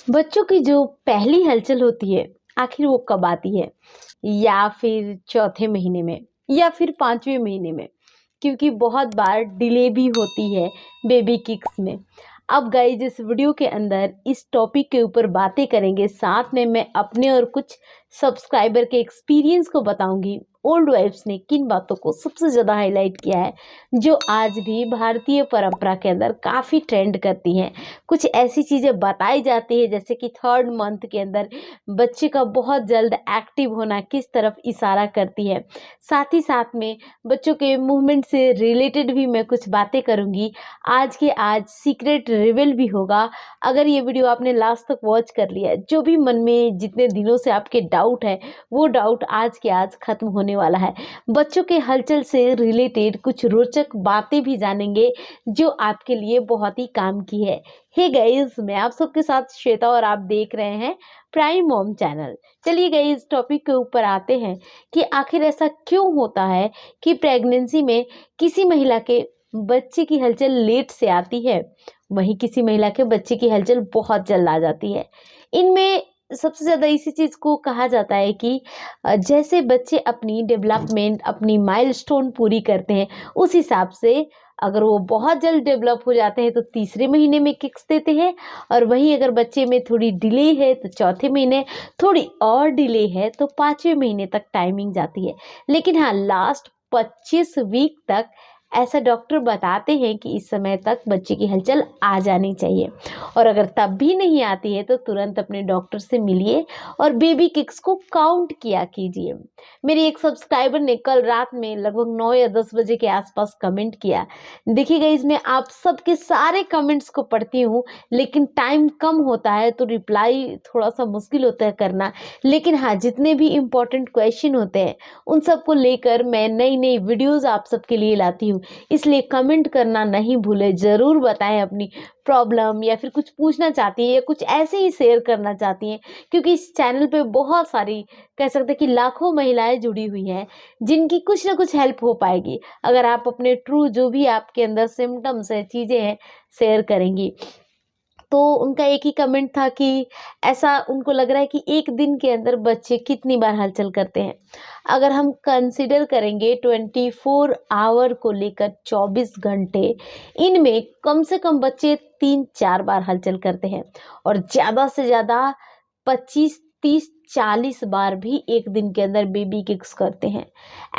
बच्चों की जो पहली हलचल होती है, आखिर वो कब आती है? या फिर चौथे महीने में या फिर 5वें महीने में? क्योंकि बहुत बार डिले भी होती है बेबी किक्स में। अब गाइस इस वीडियो के अंदर इस टॉपिक के ऊपर बातें करेंगे, साथ में मैं अपने और कुछ सब्सक्राइबर के एक्सपीरियंस को बताऊंगी। ओल्ड वाइफ्स ने किन बातों को सबसे ज़्यादा हाईलाइट किया है जो आज भी भारतीय परंपरा के अंदर काफ़ी ट्रेंड करती हैं। कुछ ऐसी चीज़ें बताई जाती है जैसे कि 3rd मंथ के अंदर बच्चे का बहुत जल्द एक्टिव होना किस तरफ इशारा करती है। साथ ही साथ में बच्चों के मूवमेंट से रिलेटेड भी मैं कुछ बातें करूंगी। आज के आज सीक्रेट रिवील भी होगा। अगर ये वीडियो आपने लास्ट तक वॉच कर लिया है, जो भी मन में जितने दिनों से आपके डाउट है वो डाउट आज के आज खत्म होने वाला है। बच्चों के हलचल से रिलेटेड कुछ रोचक बातें भी जानेंगे जो आपके लिए बहुत ही काम की है। हे गाइस, मैं आप सबके साथ श्वेता और आप देख रहे हैं प्राइम मॉम चैनल। चलिए गाइस टॉपिक के ऊपर आते हैं कि आखिर ऐसा क्यों होता है कि प्रेगनेंसी में किसी महिला के बच्चे की हलचल लेट से आती है, वहीं किसी महिला के बच्चे की हलचल बहुत जल्द आ जाती है। इनमें सबसे ज़्यादा इसी चीज़ को कहा जाता है कि जैसे बच्चे अपनी डेवलपमेंट, अपनी माइलस्टोन पूरी करते हैं, उस हिसाब से अगर वो बहुत जल्द डेवलप हो जाते हैं तो तीसरे महीने में किक्स देते हैं, और वहीं अगर बच्चे में थोड़ी डिले है तो चौथे महीने, थोड़ी और डिले है तो 5वें महीने तक टाइमिंग जाती है। लेकिन हाँ, लास्ट 25 वीक तक ऐसा डॉक्टर बताते हैं कि इस समय तक बच्चे की हलचल आ जानी चाहिए, और अगर तब भी नहीं आती है तो तुरंत अपने डॉक्टर से मिलिए और बेबी किक्स को काउंट किया कीजिए। मेरी एक सब्सक्राइबर ने कल रात में लगभग 9 या 10 बजे के आसपास कमेंट किया। देखिएगा, इसमें आप सबके सारे कमेंट्स को पढ़ती हूँ, लेकिन टाइम कम होता है तो रिप्लाई थोड़ा सा मुश्किल होता है करना। लेकिन हाँ, जितने भी इम्पोर्टेंट क्वेश्चन होते हैं उन सबको लेकर मैं नई नई वीडियोज़ आप सबके लिए लाती हूँ। इसलिए कमेंट करना नहीं भूलें, ज़रूर बताएं अपनी प्रॉब्लम, या फिर कुछ पूछना चाहती है या कुछ ऐसे ही शेयर करना चाहती हैं, क्योंकि इस चैनल पे बहुत सारी, कह सकते हैं कि लाखों महिलाएं जुड़ी हुई हैं जिनकी कुछ ना कुछ हेल्प हो पाएगी अगर आप अपने ट्रू जो भी आपके अंदर सिम्टम्स है, चीज़ें हैं, शेयर करेंगी। तो उनका एक ही कमेंट था कि ऐसा उनको लग रहा है कि एक दिन के अंदर बच्चे कितनी बार हलचल करते हैं। अगर हम कंसिडर करेंगे 24 आवर को लेकर 24 घंटे, इनमें कम से कम बच्चे 3-4 बार हलचल करते हैं, और ज़्यादा से ज़्यादा 25, 30, 40 बार भी एक दिन के अंदर बेबी किक्स करते हैं।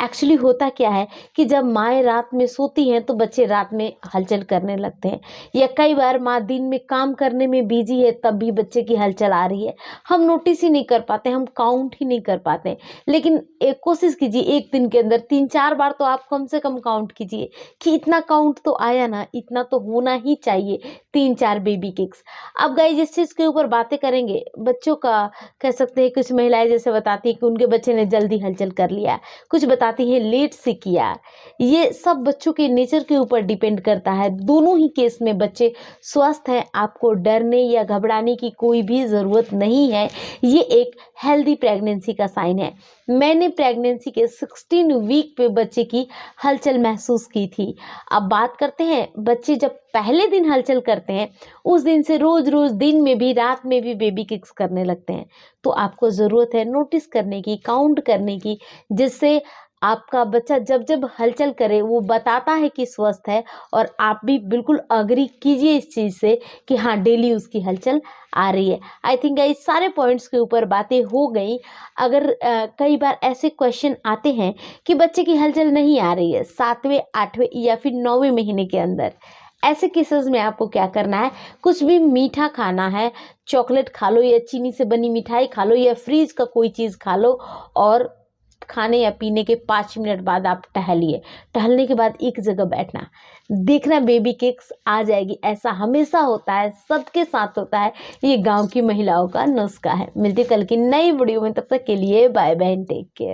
एक्चुअली होता क्या है कि जब माएँ रात में सोती हैं तो बच्चे रात में हलचल करने लगते हैं, या कई बार माँ दिन में काम करने में बिजी है तब भी बच्चे की हलचल आ रही है। हम नोटिस ही नहीं कर पाते, हम काउंट ही नहीं कर पाते। लेकिन एक कोशिश कीजिए, एक दिन के अंदर 3-4 बार तो आप कम से कम काउंट कीजिए कि इतना काउंट तो आया ना, इतना तो होना ही चाहिए, 3-4 बेबी किक्स। अब गाइस इस चीज़ के ऊपर बातें करेंगे। बच्चों का, कह सकते हैं, कुछ महिलाएं जैसे बताती हैं कि उनके बच्चे ने जल्दी हलचल कर लिया, कुछ बताती हैं लेट से किया। ये सब बच्चों के नेचर के ऊपर डिपेंड करता है। दोनों ही केस में बच्चे स्वस्थ हैं, आपको डरने या घबराने की कोई भी ज़रूरत नहीं है। ये एक हेल्दी प्रेगनेंसी का साइन है। मैंने प्रेगनेंसी के 16 वीक पे बच्चे की हलचल महसूस की थी। अब बात करते हैं, बच्चे जब पहले दिन हलचल करते हैं उस दिन से रोज़ रोज़ दिन में भी, रात में भी बेबी किक्स करने लगते हैं, तो आपको ज़रूरत है नोटिस करने की, काउंट करने की, जिससे आपका बच्चा जब जब हलचल करे वो बताता है कि स्वस्थ है, और आप भी बिल्कुल अग्री कीजिए इस चीज़ से कि हाँ, डेली उसकी हलचल आ रही है। आई थिंक इस सारे पॉइंट्स के ऊपर बातें हो गई। अगर कई बार ऐसे क्वेश्चन आते हैं कि बच्चे की हलचल नहीं आ रही है 7वें, 8वें या फिर 9वें महीने के अंदर, ऐसे केसेस में आपको क्या करना है, कुछ भी मीठा खाना है, चॉकलेट खा लो या चीनी से बनी मिठाई खा लो या फ्रीज का कोई चीज़ खा लो, और खाने या पीने के 5 मिनट बाद आप टहलिए। टहलने के बाद एक जगह बैठना, देखना बेबी किक्स आ जाएगी। ऐसा हमेशा होता है, सबके साथ होता है, ये गांव की महिलाओं का नुस्खा है। मिलती कल की नई वीडियो में, तब तक के लिए बाय बाय, टेक केयर।